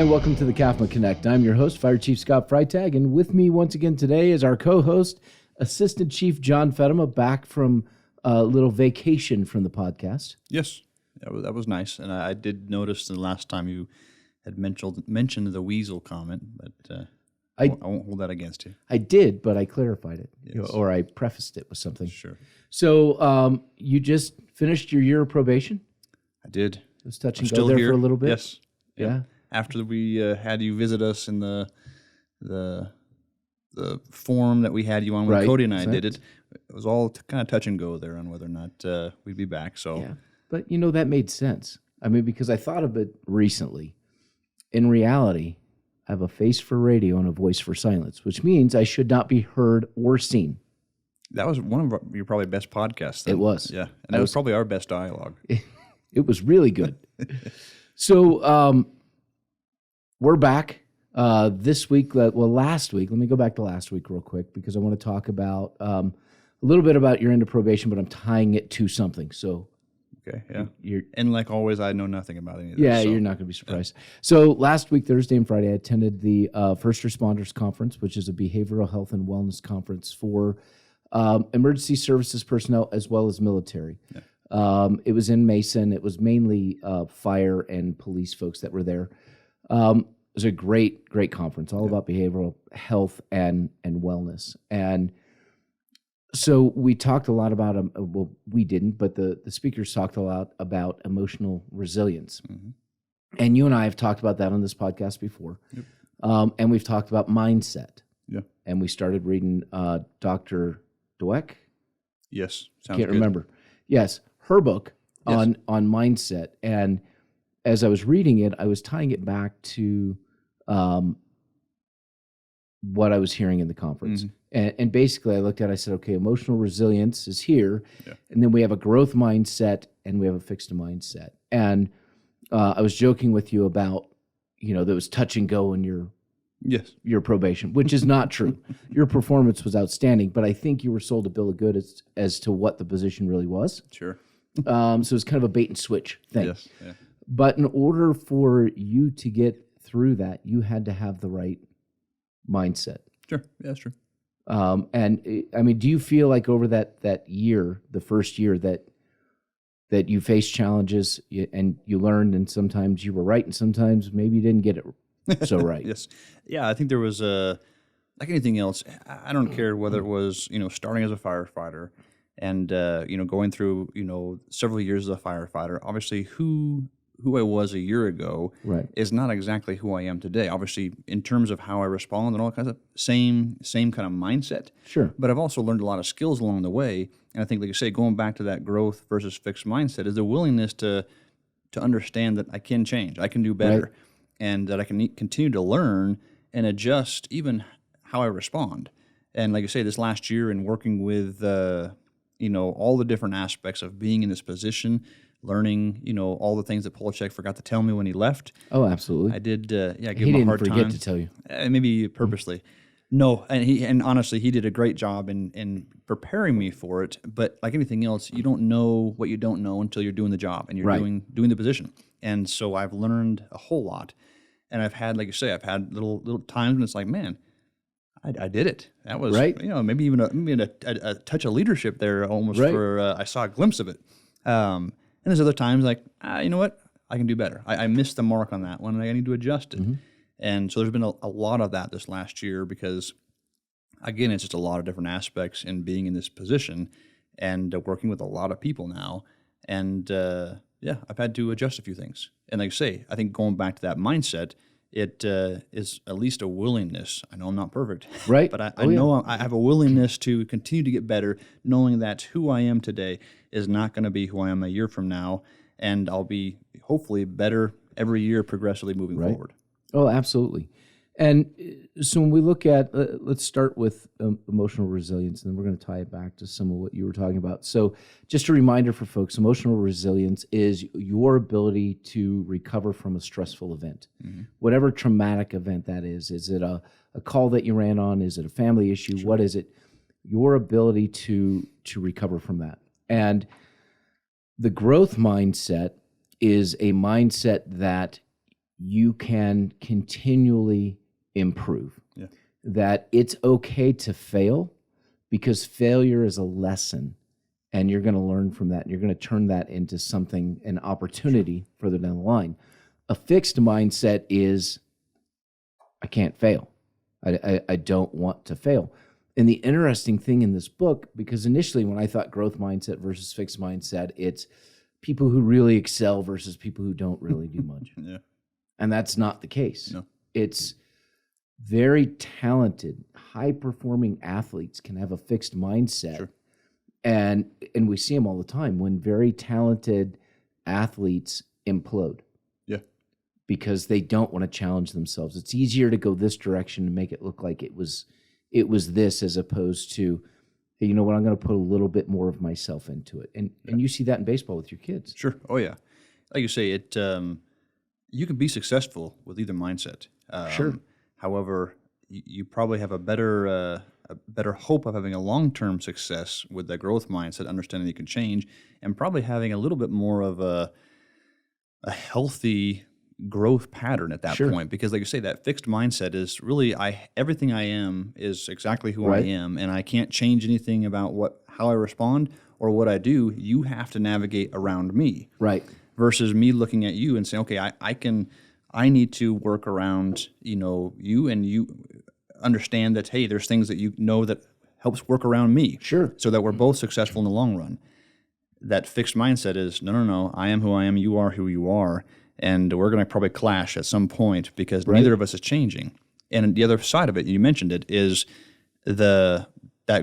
and welcome to the CAFMA Connect. I'm your host, Fire Chief Scott Freitag, and with me once again today is our co-host, Assistant Chief John Feddema, back from a little vacation from the podcast. Yes, that was nice, and I did notice the last time you had mentioned the weasel comment, but I won't hold that against you. I did, but I clarified it, Yes. or I prefaced it with something. Sure. So you just finished your year of probation? I did. It was touch and I'm go still there here. for a little bit? Yes. Yeah. After we had you visit us in the forum that we had you on when Right, Cody and I exactly. did it, it was all kind of touch and go there on whether or not we'd be back. So Yeah, but that made sense. I mean, because I thought of it recently. In reality, I have a face for radio and a voice for silence, which means I should not be heard or seen. that was one of your probably best podcasts. Then. It was. Yeah, and that was probably our best dialogue. It was really good. So we're back this week. Last week. Let me go back to last week real quick because I want to talk about a little bit about your end of probation, but I'm tying it to something. So Okay, yeah. you're And like always, I know nothing about any of this. Yeah, so. you're not going to be surprised. So last week, Thursday and Friday, I attended the First Responders Conference, which is a behavioral health and wellness conference for emergency services personnel as well as military. Yeah. It was in Mason. It was mainly fire and police folks that were there. It was a great conference, all about behavioral health and wellness. And so we talked a lot about, we didn't, but the speakers talked a lot about emotional resilience. Mm-hmm. And you and I have talked about that on this podcast before. Yep. And we've talked about mindset. Yeah. And we started reading Dr. Dweck. Yes. Sounds Can't good. remember. Yes, her book Yes. on mindset. And as I was reading it, I was tying it back to what I was hearing in the conference. Mhm. And basically I looked at it, I said, okay, emotional resilience is here. Yeah. And then we have a growth mindset and we have a fixed mindset. And I was joking with you about, there was touch and go in Yes. your probation, which is not true. Your performance was outstanding, but I think you were sold a bill of goods as to what the position really was. Sure. So it's kind of a bait and switch thing. Yes. Yeah. But in order for you to get through that, you had to have the right mindset. Sure. Yeah, that's true. Do you feel like over that year, the first year, that you faced challenges and you learned, and sometimes you were right, and sometimes maybe you didn't get it so right? Yes. Yeah, I think there was like anything else. I don't care whether it was starting as a firefighter and going through several years as a firefighter. Obviously, who I was a year ago Right. is not exactly who I am today. Obviously, in terms of how I respond and all that kind of same kind of mindset. Sure. But I've also learned a lot of skills along the way. And I think, like you say, going back to that growth versus fixed mindset is the willingness to understand that I can change, I can do better, Right. and that I can continue to learn and adjust even how I respond. And like I say, this last year in working with, all the different aspects of being in this position, learning, all the things that Polachek forgot to tell me when he left. Oh, absolutely. I did, give He him a didn't hard forget time. to tell you. Maybe purposely. No, and honestly, he did a great job in preparing me for it. But like anything else, you don't know what you don't know until you're doing the job and you're Right. doing the position. And so I've learned a whole lot. And I've had, like you say, little times when it's like, man, I did it. That was Right. maybe even a touch of leadership there almost. Right. For I saw a glimpse of it. And there's other times like, you know what, I can do better. I missed the mark on that one, and I need to adjust it. Mm-hmm. And so there's been a lot of that this last year because, again, it's just a lot of different aspects in being in this position and working with a lot of people now. And I've had to adjust a few things. And like I say, I think going back to that mindset, it is at least a willingness. I know I'm not perfect, Right. but I Oh, yeah. know I have a willingness to continue to get better, knowing that who I am today is not going to be who I am a year from now, and I'll be hopefully better every year progressively moving Right. forward. Oh, absolutely. And so when we look at, let's start with emotional resilience, and then we're going to tie it back to some of what you were talking about. So just a reminder for folks, emotional resilience is your ability to recover from a stressful event, whatever traumatic event that is. Is it a call that you ran on? Is it a family issue? Sure. What is it? Your ability to recover from that. And the growth mindset is a mindset that you can continually improve. Yeah. That it's okay to fail because failure is a lesson and you're going to learn from that and you're going to turn that into something, an opportunity further down the line. A fixed mindset is, I can't fail. I don't want to fail. And the interesting thing in this book, because initially when I thought growth mindset versus fixed mindset, it's people who really excel versus people who don't really do much. Yeah. And that's not the case. No. It's very talented, high-performing athletes can have a fixed mindset. Sure. And we see them all the time when very talented athletes implode. Yeah. Because they don't want to challenge themselves. It's easier to go this direction and make it look like it was this as opposed to, hey, you know what, I'm going to put a little bit more of myself into it. And you see that in baseball with your kids. Sure. Oh, yeah. Like you say, it you can be successful with either mindset. Sure. However, you probably have a better hope of having a long-term success with the growth mindset, understanding you can change, and probably having a little bit more of a healthy growth pattern at that point. Because like you say, that fixed mindset is really, everything I am is exactly who I am, and I can't change anything about how I respond or what I do. You have to navigate around me. Right. Versus me looking at you and saying, okay, I need to work around, you, and you understand that, hey, there's things that that helps work around me. Sure. So that we're both successful in the long run. That fixed mindset is, no, I am who I am, you are who you are, and we're going to probably clash at some point because neither of us is changing. And the other side of it, you mentioned it, is that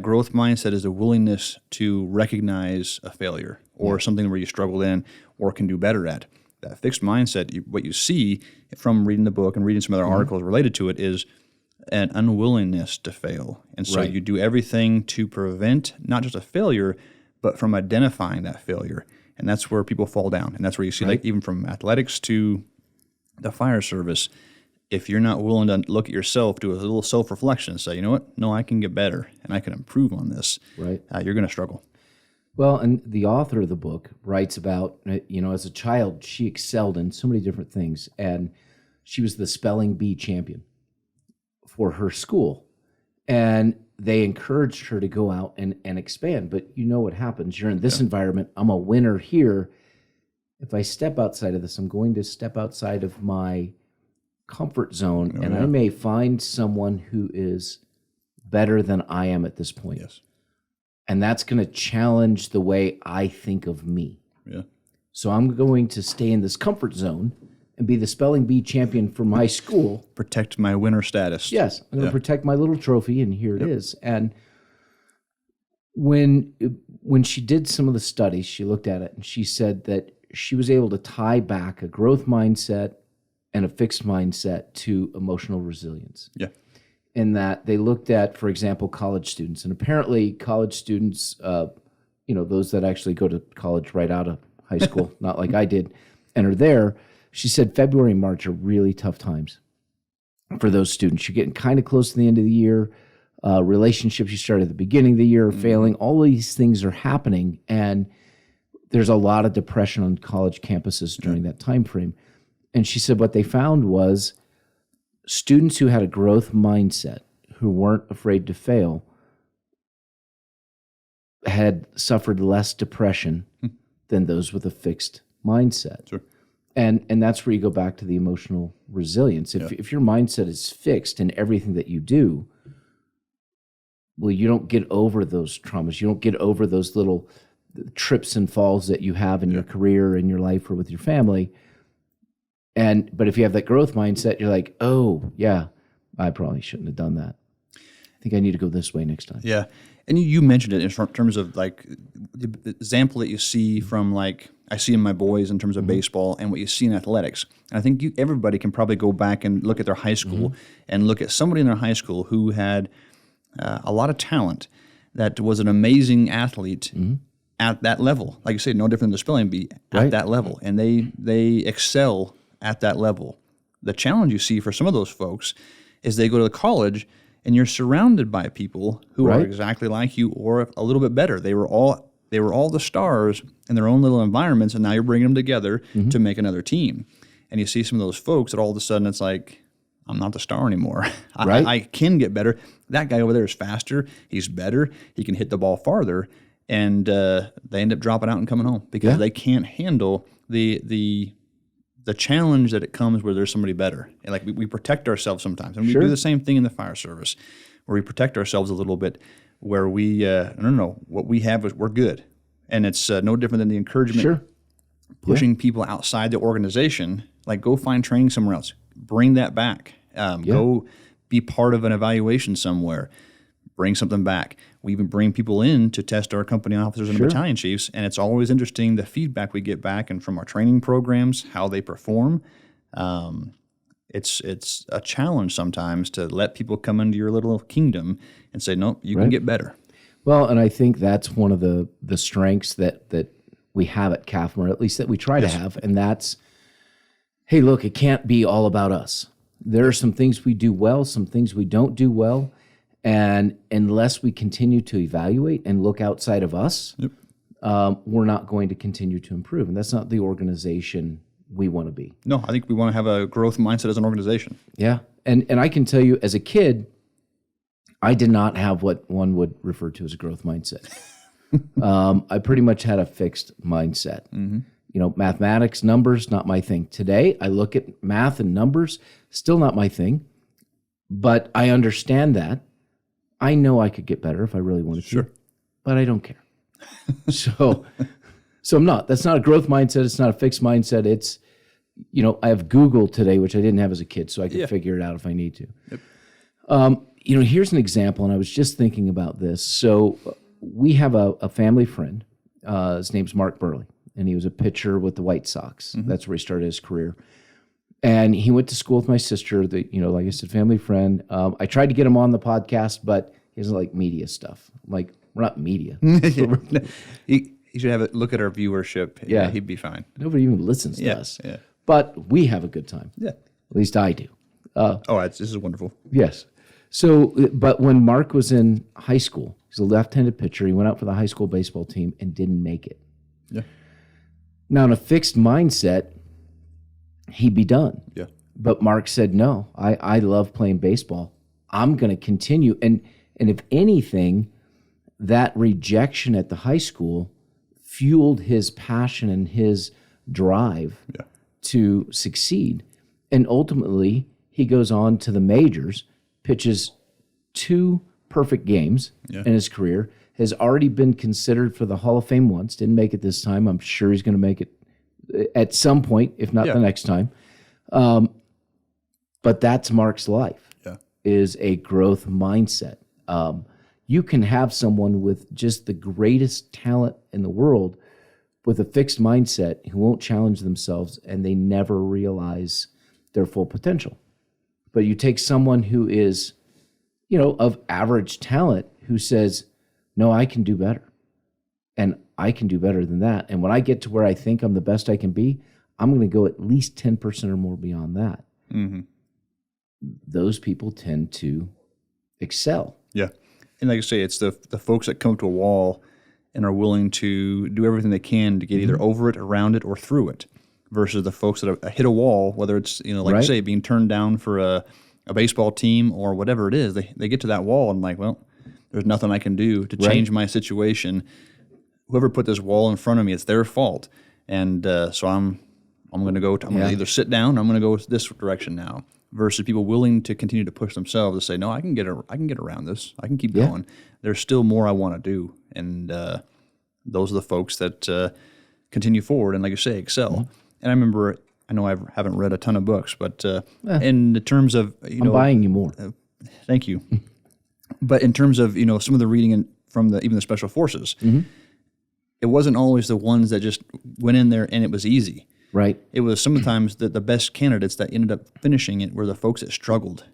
growth mindset is a willingness to recognize a failure or something where you struggled in or can do better at. That fixed mindset, what you see from reading the book and reading some other articles related to it, is an unwillingness to fail. And so you do everything to prevent not just a failure, but from identifying that failure. And that's where people fall down. And that's where you see, like, even from athletics to the fire service, if you're not willing to look at yourself, do a little self-reflection and say, you know what, no, I can get better and I can improve on this, you're going to struggle. Well, and the author of the book writes about, as a child, she excelled in so many different things. And she was the spelling bee champion for her school. And they encouraged her to go out and expand. But you know what happens. You're in this environment. I'm a winner here. If I step outside of this, I'm going to step outside of my comfort zone, and I may find someone who is better than I am at this point. Yes. And that's going to challenge the way I think of me. Yeah. So I'm going to stay in this comfort zone and be the spelling bee champion for my school. Protect my winner status. Yes. I'm going to protect my little trophy, and here it is. And when she did some of the studies, she looked at it, and she said that she was able to tie back a growth mindset and a fixed mindset to emotional resilience. Yeah. In that they looked at, for example, college students. And apparently college students, those that actually go to college right out of high school, not like I did, and are there, she said February and March are really tough times for those students. You're getting kind of close to the end of the year. Relationships you started at the beginning of the year are failing. All these things are happening. And there's a lot of depression on college campuses during that time frame. And she said what they found was students who had a growth mindset, who weren't afraid to fail, had suffered less depression than those with a fixed mindset. Sure. And that's where you go back to the emotional resilience. If your mindset is fixed in everything that you do, well, you don't get over those traumas. You don't get over those little trips and falls that you have in your career, in your life, or with your family. But if you have that growth mindset, you're like, oh, yeah, I probably shouldn't have done that. I think I need to go this way next time. Yeah. And you mentioned it in terms of like the example that you see from, like, I see in my boys in terms of baseball and what you see in athletics. And I think everybody can probably go back and look at their high school and look at somebody in their high school who had a lot of talent, that was an amazing athlete at that level. Like you said, no different than the spelling bee at that level. And they excel at that level. The challenge you see for some of those folks is they go to the college and you're surrounded by people who are exactly like you or a little bit better. They were all the stars in their own little environments, and now you're bringing them together to make another team. And you see some of those folks that all of a sudden it's like, I'm not the star anymore. Right. I can get better. That guy over there is faster. He's better. He can hit the ball farther. And they end up dropping out and coming home because they can't handle the challenge that it comes where there's somebody better. And like we protect ourselves sometimes. And we do the same thing in the fire service where we protect ourselves a little bit where we, no, what we have is we're good. And it's no different than the encouragement, pushing people outside the organization, like go find training somewhere else, bring that back, go be part of an evaluation somewhere, bring something back. We even bring people in to test our company officers and battalion chiefs, and it's always interesting the feedback we get back and from our training programs, how they perform. It's a challenge sometimes to let people come into your little kingdom and say, no, you can get better. Well, and I think that's one of the strengths that we have at CAFMA, or at least that we try to have, and that's, hey, look, it can't be all about us. There are some things we do well, some things we don't do well, and unless we continue to evaluate and look outside of us, we're not going to continue to improve, and that's not the organization we want to be. No, I think we want to have a growth mindset as an organization. Yeah, and I can tell you, as a kid, I did not have what one would refer to as a growth mindset. I pretty much had a fixed mindset. You know, mathematics, numbers, not my thing. Today, I look at math and numbers, still not my thing, but I understand that. I know I could get better if I really wanted to, but I don't care. So I'm not. That's not a growth mindset. It's not a fixed mindset. It's, you know, I have Google today, which I didn't have as a kid, so I could figure it out if I need to. You know, here's an example, and I was just thinking about this. So we have a family friend. His name's Mark Burley, and he was a pitcher with the White Sox. That's where he started his career. And he went to school with my sister, you know, like I said, family friend. I tried to get him on the podcast, but he doesn't like media stuff. Like, we're not media. He should have a look at our viewership. Yeah, he'd be fine. Nobody even listens to us. Yeah. But we have a good time. Yeah. At least I do. This is wonderful. Yes. So, but when Mark was in high school, he's a left-handed pitcher. He went out for the high school baseball team and didn't make it. Yeah. Now, in a fixed mindset, he'd be done. Yeah. But Mark said, no, I love playing baseball. I'm going to continue. And if anything, that rejection at the high school fueled his passion and his drive to succeed. And ultimately, he goes on to the majors, pitches 2 perfect games in his career, has already been considered for the Hall of Fame once, didn't make it this time. I'm sure he's going to make it at some point, if not the next time. But that's Mark's life, is a growth mindset. You can have someone with just the greatest talent in the world with a fixed mindset who won't challenge themselves, and they never realize their full potential. But you take someone who is, you know, of average talent who says, no, I can do better. And I can do better than that. And when I get to where I think I'm the best I can be, I'm going to go at least 10% or more beyond that. Those people tend to excel. Yeah. And like I say, it's the folks that come to a wall and are willing to do everything they can to get either over it, around it, or through it, versus the folks that have hit a wall, whether it's, you know, like you say, being turned down for a baseball team or whatever it is. They get to that wall and like, well, there's nothing I can do to change my situation. Whoever put this wall in front of me, it's their fault. And so I'm going to go. I'm going to either sit down, or I'm going to go this direction now. Versus people willing to continue to push themselves to say, no, I can get around this. I can keep going. There's still more I want to do, and those are the folks that continue forward and, like you say, excel. And I remember, I know I haven't read a ton of books, but in the terms of I'm buying you more. Thank you. But in terms of some of the reading from even the special forces, it wasn't always the ones that just went in there and it was easy. Right. It was sometimes the best candidates that ended up finishing it were the folks that struggled,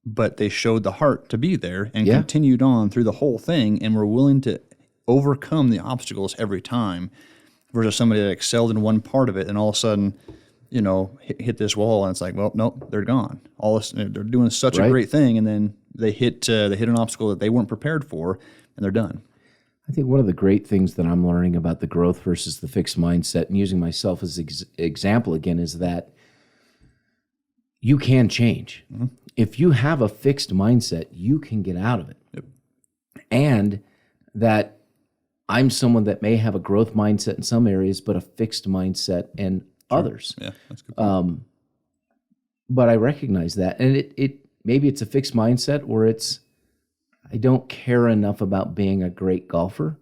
but they showed the heart to be there and continued on through the whole thing and were willing to overcome the obstacles every time, versus somebody that excelled in one part of it and all of a sudden, hit this wall and it's like, well, nope, they're gone. They're doing such a great thing, and then they hit an obstacle that they weren't prepared for, and they're done. I think one of the great things that I'm learning about the growth versus the fixed mindset, and using myself as example again, is that you can change. If you have a fixed mindset, you can get out of it. Yep. And that I'm someone that may have a growth mindset in some areas, but a fixed mindset in others. Yeah, that's a good point. But I recognize that. And it maybe it's a fixed mindset, or it's I don't care enough about being a great golfer.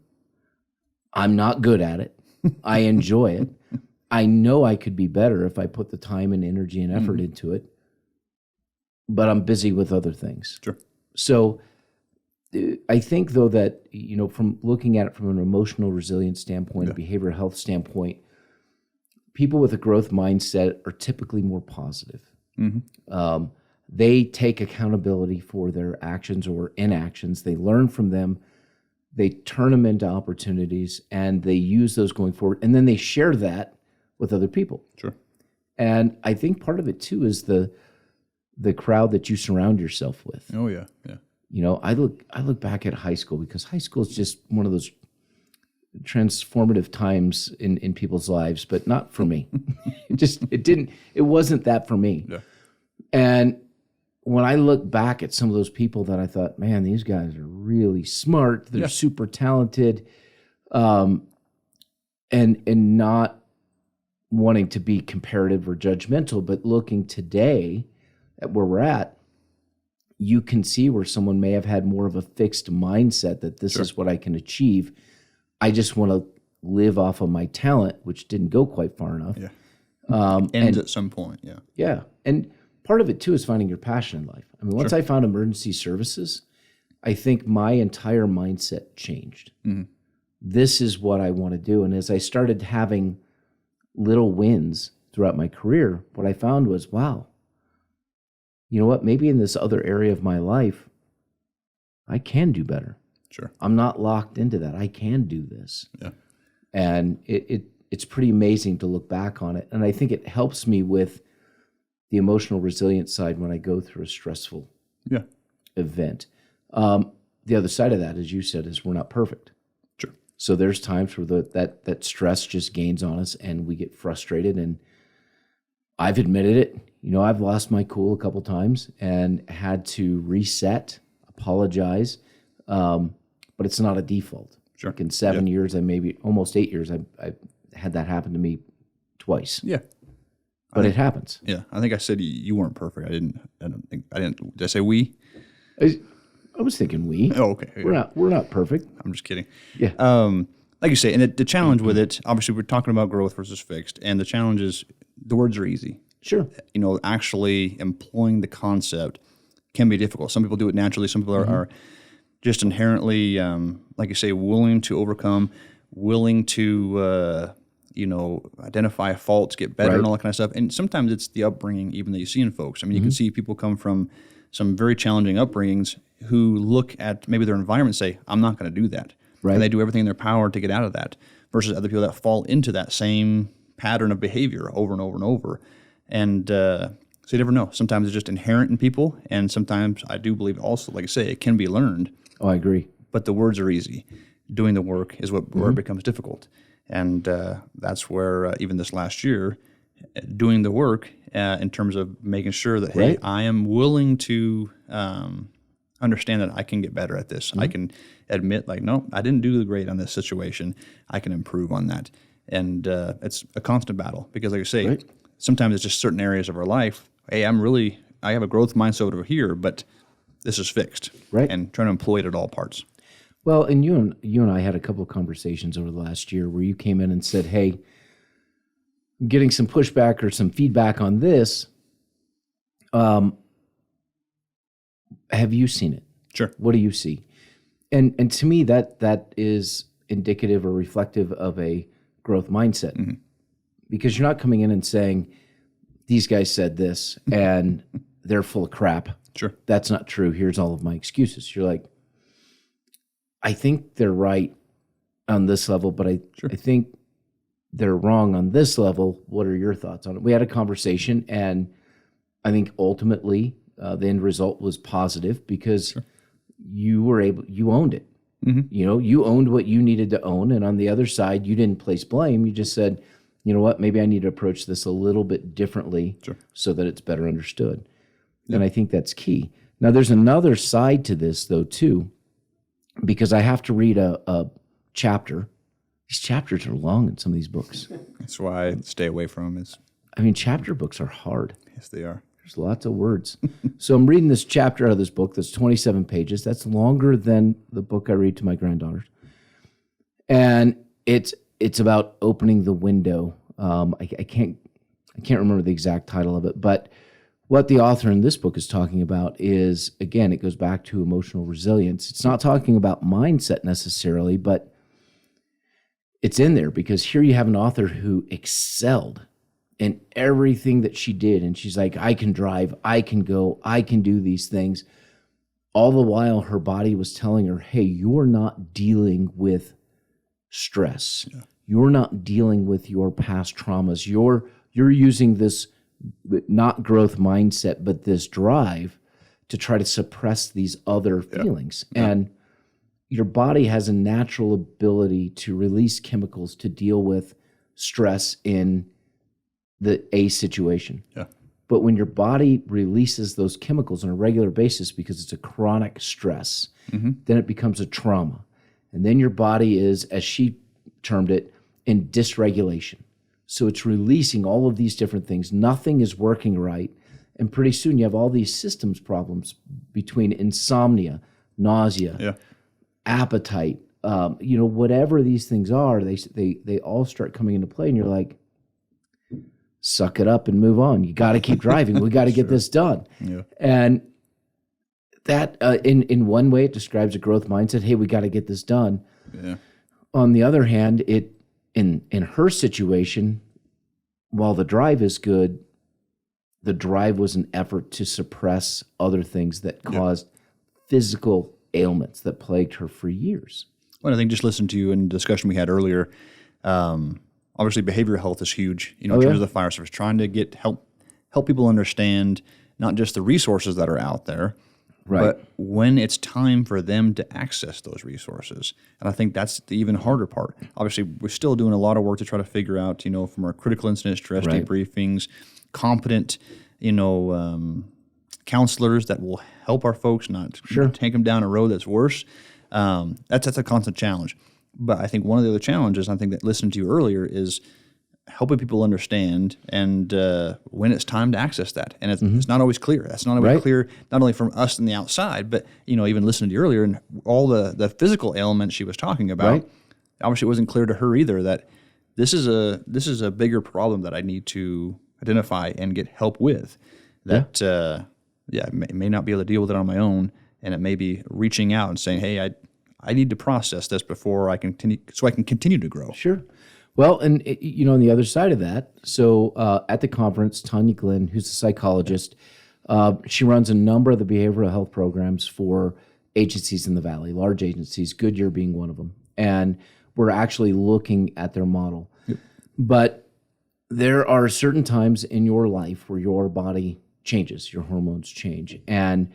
I'm not good at it. I enjoy it. I know I could be better if I put the time and energy and effort into it, but I'm busy with other things. Sure. So I think, though, that, from looking at it from an emotional resilience standpoint, a behavioral health standpoint, people with a growth mindset are typically more positive. They take accountability for their actions or inactions. They learn from them. They turn them into opportunities, and they use those going forward. And then they share that with other people. Sure. And I think part of it, too, is the crowd that you surround yourself with. Oh, yeah, yeah. I look back at high school, because high school is just one of those transformative times in people's lives, but not for me. It wasn't that for me. Yeah. And when I look back at some of those people that I thought, man, these guys are really smart, they're super talented, and not wanting to be comparative or judgmental, but looking today at where we're at, you can see where someone may have had more of a fixed mindset that this is what I can achieve. I just want to live off of my talent, which didn't go quite far enough. Yeah. Ends at some point. Yeah. Yeah. And part of it, too, is finding your passion in life. I mean, once I found emergency services, I think my entire mindset changed. This is what I want to do. And as I started having little wins throughout my career, what I found was, wow, you know what? Maybe in this other area of my life, I can do better. Sure. I'm not locked into that. I can do this. Yeah. And it's pretty amazing to look back on it. And I think it helps me with the emotional resilience side when I go through a stressful event. The other side of that, as you said, is we're not perfect. Sure. So there's times where that stress just gains on us and we get frustrated. And I've admitted it. I've lost my cool a couple times and had to reset, apologize. But it's not a default. Sure. Like in 7 years, maybe almost 8 years, I've had that happen to me twice. Yeah. But it happens. Yeah. I think I said you weren't perfect. I didn't. Did I say we? I was thinking we. Oh, okay. We're not perfect. I'm just kidding. Yeah. Like you say, and the challenge with it, obviously we're talking about growth versus fixed, and the challenge is the words are easy. Sure. Actually employing the concept can be difficult. Some people do it naturally. Some people are just inherently, like you say, willing to overcome, willing to, identify faults, get better, and all that kind of stuff. And sometimes it's the upbringing even that you see in folks. I mean, you can see people come from some very challenging upbringings who look at maybe their environment and say, I'm not going to do that. Right. And they do everything in their power to get out of that, versus other people that fall into that same pattern of behavior over and over and over. And so you never know. Sometimes it's just inherent in people, and sometimes I do believe also, like I say, it can be learned. Oh, I agree. But the words are easy. Doing the work is where it becomes difficult. And that's where even this last year, doing the work in terms of making sure that, hey, I am willing to understand that I can get better at this. I can admit, like, no, I didn't do great on this situation. I can improve on that. And it's a constant battle because, like I say, sometimes it's just certain areas of our life. Hey, I have a growth mindset over here, but this is fixed. Right. And trying to employ it at all parts. Well, and you and I had a couple of conversations over the last year where you came in and said, hey, I'm getting some pushback or some feedback on this. Have you seen it? Sure. What do you see? And to me, that is indicative or reflective of a growth mindset. Because you're not coming in and saying, these guys said this and they're full of crap. Sure. That's not true. Here's all of my excuses. You're like, I think they're right on this level, but I think they're wrong on this level. What are your thoughts on it? We had a conversation, and I think ultimately the end result was positive because you owned it. You owned what you needed to own. And on the other side, you didn't place blame. You just said, you know what, maybe I need to approach this a little bit differently so that it's better understood. And I think that's key. Now, there's another side to this, though, too, because I have to read a chapter. These chapters are long in some of these books. That's why I stay away from them. I mean, chapter books are hard. Yes, they are. There's lots of words. So I'm reading this chapter out of this book that's 27 pages. That's longer than the book I read to my granddaughters. And it's about opening the window. I can't remember the exact title of it, but what the author in this book is talking about is, again, it goes back to emotional resilience. It's not talking about mindset necessarily, but it's in there because here you have an author who excelled in everything that she did. And she's like, I can drive, I can go, I can do these things. All the while her body was telling her, hey, you're not dealing with stress. Yeah. You're not dealing with your past traumas. You're using this not growth mindset, but this drive to try to suppress these other feelings. Yeah. And your body has a natural ability to release chemicals to deal with stress in a situation. Yeah. But when your body releases those chemicals on a regular basis because it's a chronic stress, then it becomes a trauma. And then your body is, as she termed it, in dysregulation. So it's releasing all of these different things. Nothing is working right. And pretty soon you have all these systems problems between insomnia, nausea, appetite, whatever these things are, they all start coming into play. And you're like, suck it up and move on. You got to keep driving. We got to get this done. Yeah. And that in one way, it describes a growth mindset. Hey, we got to get this done. Yeah. On the other hand, in her situation, while the drive is good, the drive was an effort to suppress other things that caused physical ailments that plagued her for years. Well, I think just listen to you in the discussion we had earlier. Obviously, behavioral health is huge. In terms of the fire service, trying to help people understand not just the resources that are out there, but when it's time for them to access those resources. And I think that's the even harder part. Obviously, we're still doing a lot of work to try to figure out, from our critical incident stress debriefings, competent, counselors that will help our folks, not take them down a road that's worse. That's a constant challenge. But I think one of the other challenges, I think that listening to you earlier, is helping people understand and when it's time to access that. And it's not always clear. That's not always clear, not only from us on the outside, but, even listening to you earlier and all the physical ailments she was talking about, obviously it wasn't clear to her either that this is a bigger problem that I need to identify and get help with. That, may not be able to deal with it on my own. And it may be reaching out and saying, hey, I need to process this before I continue, so I can continue to grow. Sure. Well, and on the other side of that, so at the conference, Tanya Glenn, who's a psychologist, she runs a number of the behavioral health programs for agencies in the Valley, large agencies, Goodyear being one of them. And we're actually looking at their model. Yep. But there are certain times in your life where your body changes, your hormones change, and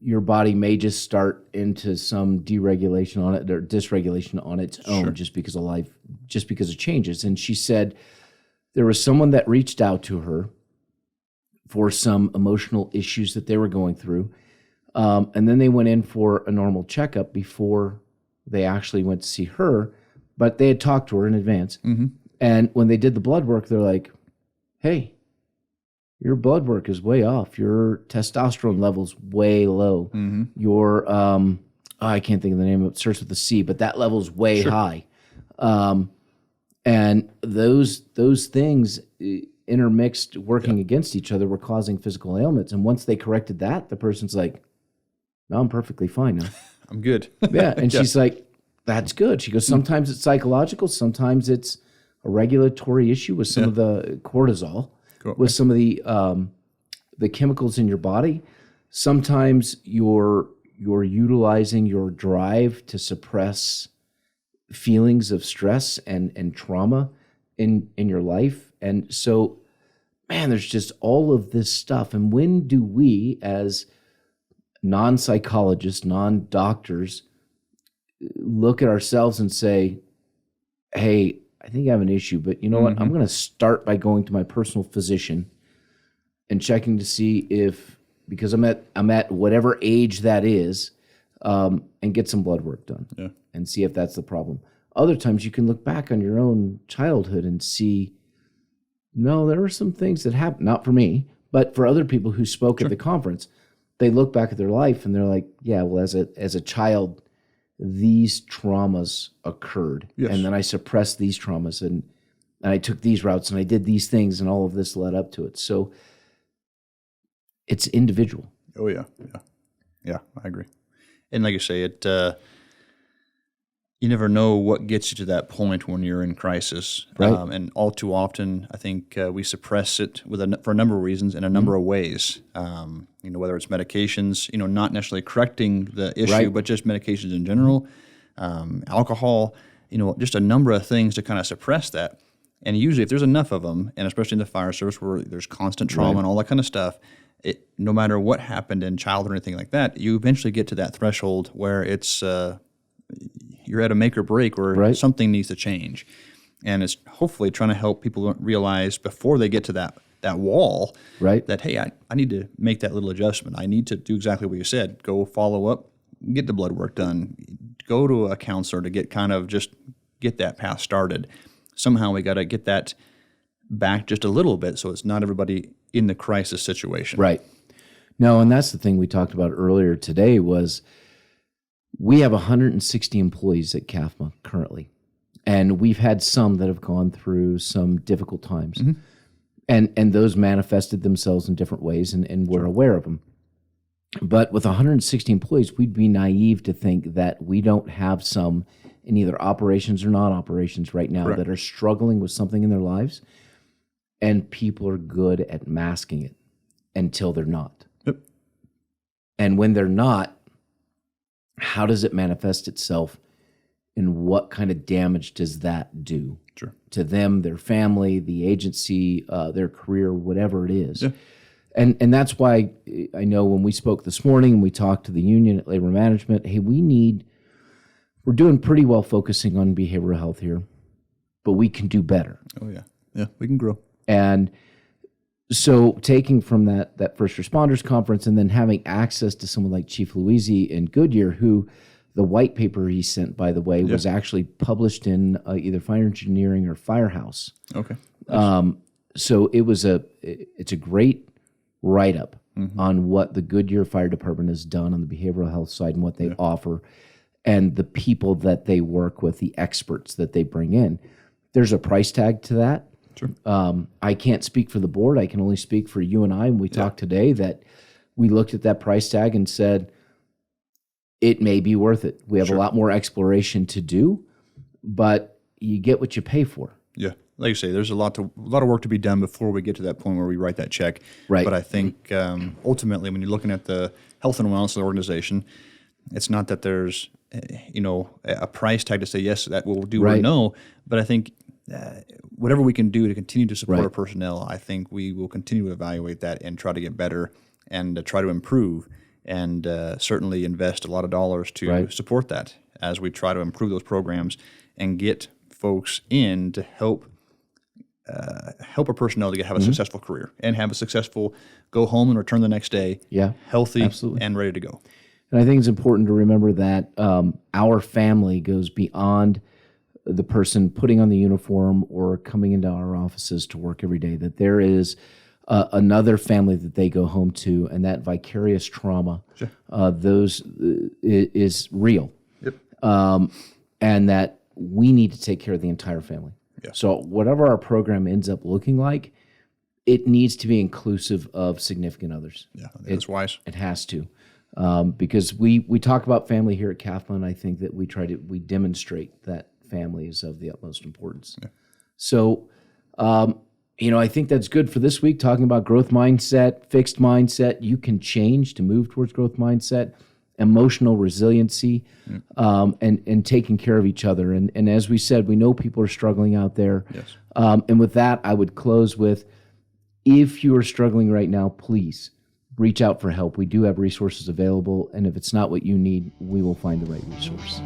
your body may just start into some deregulation on it or dysregulation on its own just because of life, just because of changes. And she said there was someone that reached out to her for some emotional issues that they were going through. And then they went in for a normal checkup before they actually went to see her, but they had talked to her in advance. Mm-hmm. And when they did the blood work, they're like, hey, your blood work is way off. Your testosterone level's way low. Mm-hmm. Your, I can't think of the name of it. It starts with a C, but that level's way high. And those things intermixed, working against each other, were causing physical ailments. And once they corrected that, the person's like, no, I'm perfectly fine now. I'm good. Yeah. And she's like, that's good. She goes, sometimes it's psychological. Sometimes it's a regulatory issue with some of the cortisol. With some of the chemicals in your body. Sometimes you're utilizing your drive to suppress feelings of stress and trauma in your life. And so, man, there's just all of this stuff. And when do we, as non-psychologists, non-doctors, look at ourselves and say, hey, I think I have an issue, but you know what? I'm going to start by going to my personal physician and checking to see if, because I'm at whatever age that is, and get some blood work done and see if that's the problem. Other times you can look back on your own childhood and see, no, there are some things that happened, not for me, but for other people who spoke at the conference. They look back at their life and they're like, yeah, well, as a child, these traumas occurred. Yes. And then I suppressed these traumas and I took these routes and I did these things and all of this led up to it. So it's individual. Oh, yeah. Yeah, I agree. And like you say, you never know what gets you to that point when you're in crisis. Right. And all too often, I think we suppress it for a number of reasons in a number of ways. Whether it's medications, not necessarily correcting the issue, but just medications in general, alcohol, just a number of things to kind of suppress that. And usually if there's enough of them, and especially in the fire service where there's constant trauma and all that kind of stuff, no matter what happened in childhood or anything like that, you eventually get to that threshold where it's you're at a make or break or something needs to change. And it's hopefully trying to help people realize before they get to that wall that, hey, I need to make that little adjustment. I need to do exactly what you said. Go follow up, get the blood work done, go to a counselor to get that path started. Somehow we got to get that back just a little bit so it's not everybody in the crisis situation. Right. No, and that's the thing we talked about earlier today was we have 160 employees at CAFMA currently, and we've had some that have gone through some difficult times, and those manifested themselves in different ways, and we're aware of them. But with 160 employees, we'd be naive to think that we don't have some in either operations or non-operations right now that are struggling with something in their lives, and people are good at masking it until they're not. Yep. And when they're not, how does it manifest itself and what kind of damage does that do to them, their family, the agency, their career, whatever it is? Yeah. And that's why I know when we spoke this morning and we talked to the union at Labor Management, hey, we're doing pretty well focusing on behavioral health here, but we can do better. Oh, yeah. Yeah, we can grow. And so taking from that first responders conference and then having access to someone like Chief Louisi in Goodyear, who the white paper he sent, by the way, was actually published in either Fire Engineering or Firehouse. Okay. So it's a great write-up on what the Goodyear Fire Department has done on the behavioral health side and what they offer and the people that they work with, the experts that they bring in. There's a price tag to that. Sure. I can't speak for the board. I can only speak for you and I. And we talked today that we looked at that price tag and said, it may be worth it. We have a lot more exploration to do, but you get what you pay for. Yeah. Like you say, there's a lot of work to be done before we get to that point where we write that check. Right. But I think ultimately, when you're looking at the health and wellness of the organization, it's not that there's a price tag to say yes, that will do or no. But I think whatever we can do to continue to support our personnel, I think we will continue to evaluate that and try to get better and try to improve and certainly invest a lot of dollars to support that as we try to improve those programs and get folks in to help our personnel to have a successful career and have a successful go home and return the next day healthy and ready to go. And I think it's important to remember that our family goes beyond the person putting on the uniform or coming into our offices to work every day, that there is another family that they go home to, and that vicarious trauma is real. Yep. And that we need to take care of the entire family. Yeah. So whatever our program ends up looking like, it needs to be inclusive of significant others. Yeah, I think that's wise. It has to. Because we talk about family here at CAFMA, and I think that we demonstrate that family is of the utmost importance. Yeah. So, I think that's good for this week, talking about growth mindset, fixed mindset. You can change to move towards growth mindset, emotional resiliency, and taking care of each other. And as we said, we know people are struggling out there. Yes. And with that, I would close with, if you are struggling right now, please reach out for help. We do have resources available, and if it's not what you need, we will find the right resource.